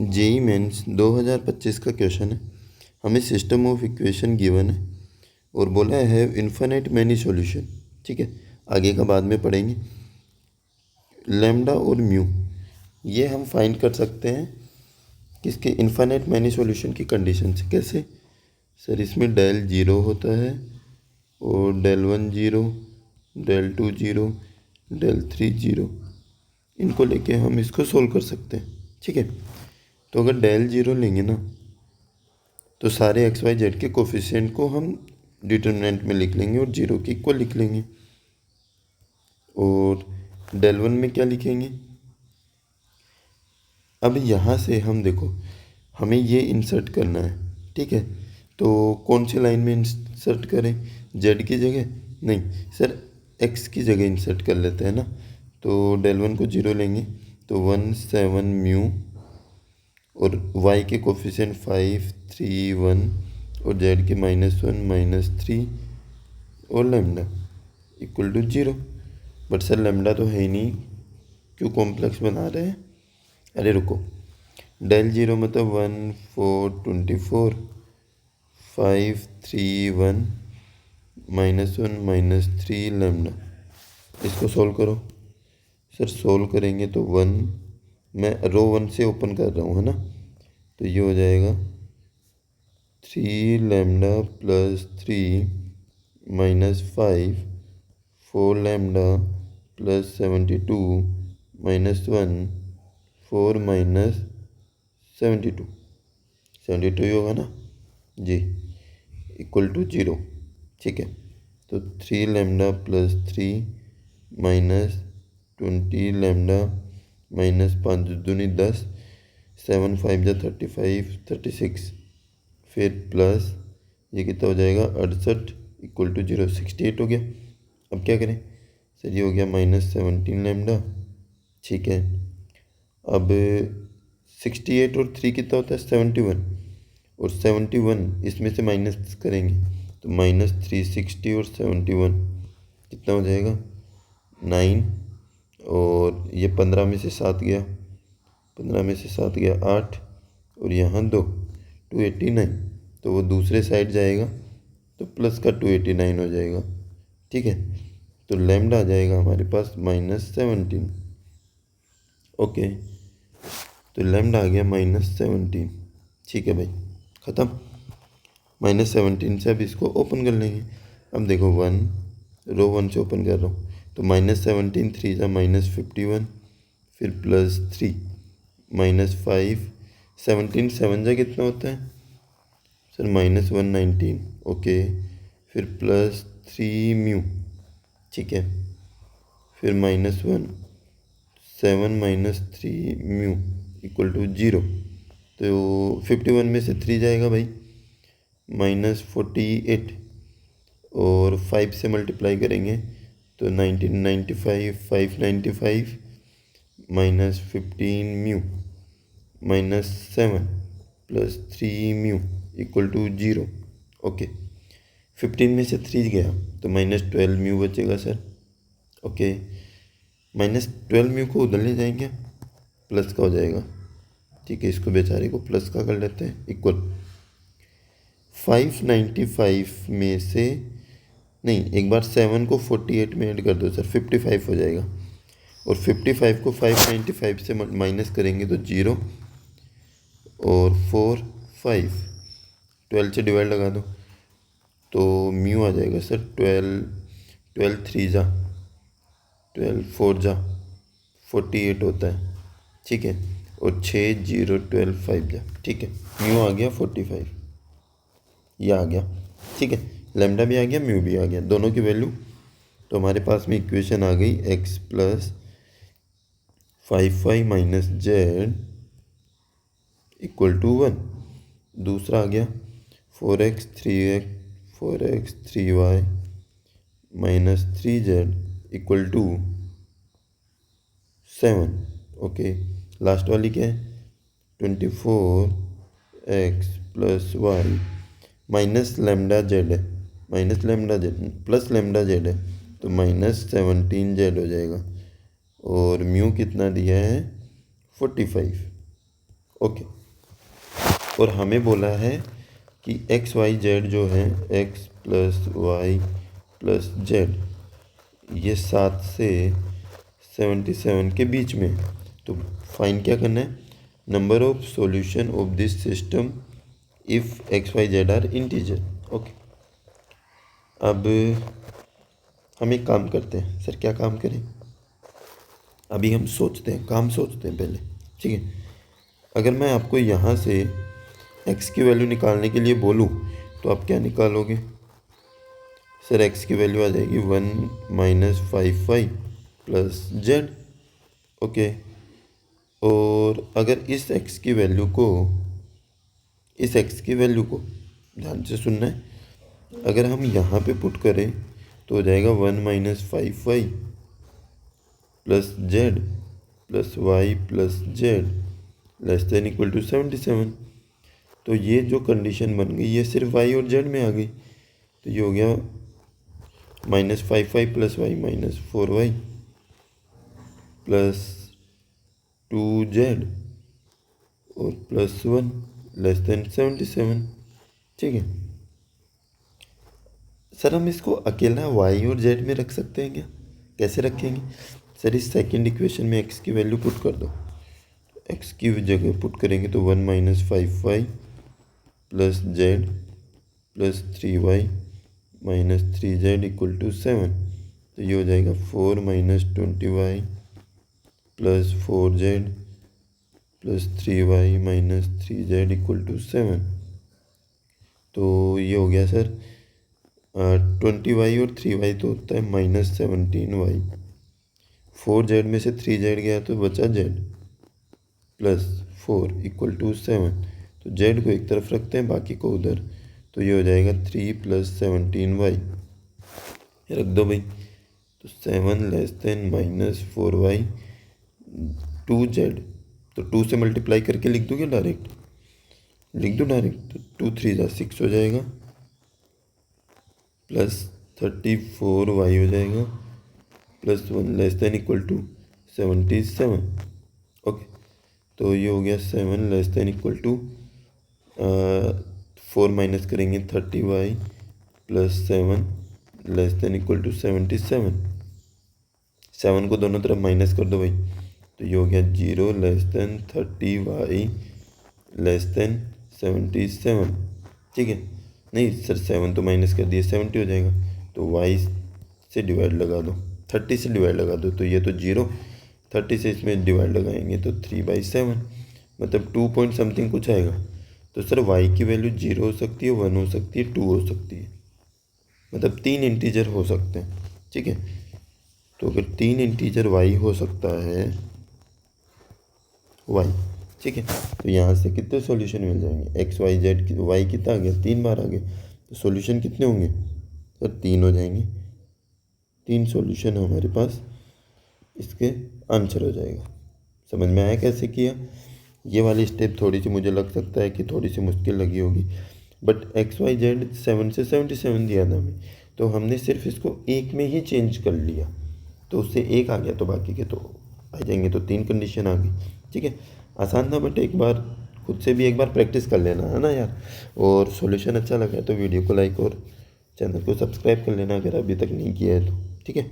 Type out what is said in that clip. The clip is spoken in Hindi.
जेई मेंस 2025 का क्वेश्चन है। हमें सिस्टम ऑफ इक्वेशन गिवन है और बोला है इन्फिनिट मैनी सॉल्यूशन। ठीक है, आगे का बाद में पढ़ेंगे। लैम्डा और म्यू ये हम फाइंड कर सकते हैं किसके, इन्फिनिट मैनी सॉल्यूशन की कंडीशन से। कैसे सर, इसमें डेल जीरो होता है और del one zero, del two zero, del three zero, इनको लेके हम इसको सोल्व कर सकते हैं। ठीक है, तो अगर डेल जीरो लेंगे ना तो सारे एक्स वाई जेड के कोफिशिएंट को हम डिटर्मिनेंट में लिख लेंगे और जीरो के इक्वल लिख लेंगे। और डेल वन में क्या लिखेंगे, अब यहाँ से हम देखो हमें ये इंसर्ट करना है। ठीक है, तो कौन सी लाइन में इंसर्ट करें, जेड की जगह नहीं सर, एक्स की जगह इंसर्ट कर लेते हैं ना। तो डेल वन को जीरो लेंगे तो 1 7 म्यू और y के कोफिशिएंट 5 3 1 और z के -1 -3 और lambda equal to 0। But sir lambda तो है ही नहीं, क्यों कॉम्प्लेक्स बना रहे हैं। अरे रुको, डेल जीरो मतलब 1 4 24 5 3 1 -1 -3 लैम्डा। इसको सोल्व करो सर। सोल्व करेंगे तो 1, मैं रो 1 से ओपन कर रहा हूँ है ना, तो ये हो जाएगा 3 लैम्डा प्लस 3 -5 4 लैम्डा प्लस 72 -1 4 -72 72 ही होगा ना जी, इक्वल टू 0। ठीक है, तो 3 लैम्डा प्लस 3 -20 लैम्डा -5 दूनी 10 7 5 जा 35 36 फिर प्लस ये कितना हो जाएगा 68 इक्वल टू 0 68 हो गया। अब क्या करें सर, ये हो गया -17 लैम्डा। ठीक है, अब 68 और 3 कितना होता है 71, और 71 इसमें से माइनस करेंगे तो -360 और 71 कितना हो जाएगा 9, और ये 15 में से 7 गया, 15 में से 7 गया 8, और यहाँ 2 289, तो वो दूसरे साइड जाएगा तो प्लस का 289 हो जाएगा। ठीक है, तो लैम्डा आ जाएगा हमारे पास -17। ओके, तो लैम्डा आ गया -17। ठीक है भाई, ख़त्म। -17 से अब इसको ओपन कर लेंगे। अब देखो 1 रो 1 से ओपन कर रहा हूँ तो -17 3 जा -51 फिर +3 -5 17 7 जा कितना होता है सर -119। ओके, फिर +3 म्यू। ठीक है, फिर -1 7 -3 म्यू इक्वल टू 0। तो 51 में से 3 जाएगा भाई -48, और 5 से मल्टीप्लाई करेंगे तो 1995 595 -15 mu -7 +3 mu equal to 0। Okay, 15 में से 3 गया तो -12 म्यू बचेगा सर। ओके, -12 म्यू को उधर ले जाएंगे, प्लस का हो जाएगा। ठीक है, इसको बेचारे को प्लस का कर लेते हैं, इक्वल 595 में से नहीं, एक बार 7 को 48 में ऐड कर दो सर, 55 हो जाएगा, और 55 को 595 से माइनस करेंगे तो 0 और 4 5 12 से डिवाइड लगा दो तो म्यू आ जाएगा सर 12 3 जा 12 4 जा 48 होता है। ठीक है, और 6 0 12 5 जा। ठीक है, म्यू आ गया 45, यह आ गया। ठीक है, लैम्डा भी आ गया, म्यू भी आ गया, दोनों की वैल्यू। तो हमारे पास में इक्वेशन आ गई x + 5y - z equal to 1। दूसरा आ गया 4x 3y - 3z equal to 7। Okay, last वाली क्या है 24x + y minus lambda Z है, minus lambda Z plus lambda Z है तो -17z हो जाएगा, और म्यू कितना दिया है 45। ओके। और हमें बोला है कि एक्स वाई जेड जो है x plus y plus z ये 7 से 77 के बीच में। तो फाइन क्या करना है, number of solution of this system if x y z are integer. Okay. अब हम एक काम करते हैं। सर क्या काम करें? अभी हम सोचते हैं, काम सोचते हैं पहले, ठीक है। अगर मैं आपको यहाँ से x की वैल्यू निकालने के लिए बोलूँ तो आप क्या निकालोगे? सर x की वैल्यू आ जाएगी 1 minus 5y plus Z. Okay. और अगर इस x की वैल्यू ध्यान से सुनना है, अगर हम यहाँ पे पुट करें तो हो जाएगा 1 minus 5y plus z plus y plus z less than equal to 77। तो ये जो कंडीशन बन गई ये सिर्फ y और z में आ गई। तो ये हो गया minus 5y plus y minus 4y plus 2z और प्लस 1 लेस देन 77। ठीक है। सर हम इसको अकेला y और z में रख सकते हैं क्या? कैसे रखेंगे? सर इस सेकंड इक्वेशन में x की वैल्यू पुट कर दो। x की जगह पुट करेंगे तो 1 minus 5y plus z plus 3y minus 3z equal to 7। तो ये हो जाएगा 4 minus 20y plus 4z plus 3y minus 3z equal to 7। तो ये हो गया सर 20y और 3y तो होता है माइनस 17y। 4z में से 3z गया तो बचा z प्लस 4 इक्वल टू 7। तो z को एक तरफ रखते हैं, बाकी को उधर। तो ये हो जाएगा 3 प्लस 17y, ये रख दो भाई। तो 7 less then minus 4y 2z। तो 2 से मल्टीप्लाई करके लिख दूँ क्या डायरेक्ट? लिख दो डायरेक्ट। तो 2 3 6 हो जाएगा प्लस 34y हो जाएगा plus 1 less than equal to 77। Okay. तो ये हो गया 7 less than equal to 4 minus करेंगे 30y plus 7 less than equal to 77। 7 को दोनों तरफ माइनस कर दो भाई। तो ये हो गया 0 less than 30y less than 77। ठीक है। नहीं सर 7 तो माइनस कर दिए, 70 हो जाएगा। तो y से डिवाइड लगा दो, 30 से डिवाइड लगा दो। तो ये तो 0, 30 से इसमें डिवाइड लगाएंगे तो 3/7 मतलब 2 पॉइंट समथिंग कुछ आएगा। तो सर y की वैल्यू 0 हो सकती है, 1 हो सकती है, 2 हो सकती है, मतलब 3 इंटीजर हो सकते हैं। ठीक है। तो अगर 3 इंटीजर y हो सकता है y, ठीक है, तो यहाँ से कितने सॉल्यूशन मिल जाएंगे? x y z की y कितना आ गया? 3 बार आ गया। तो सॉल्यूशन कितने होंगे सर? 3 हो जाएंगे। 3 सॉल्यूशन है हमारे पास, इसके आंसर हो जाएगा। समझ में आया कैसे किया? ये वाली स्टेप थोड़ी सी मुझे लग सकता है कि थोड़ी सी मुश्किल लगी होगी, बट एक्स वाई जेड 7 से 77 दिया था हमें, तो हमने सिर्फ इसको एक में ही चेंज कर लिया, तो उससे एक आ गया, तो बाकी के तो आ जाएंगे। तो 3 कंडीशन आ गई। ठीक है। आसान था, बट एक बार खुद से भी एक बार प्रैक्टिस कर लेना है ना यार। और सॉल्यूशन अच्छा लगा तो वीडियो को लाइक और चैनल को सब्सक्राइब कर लेना अगर अभी तक नहीं किया है तो। ठीक है।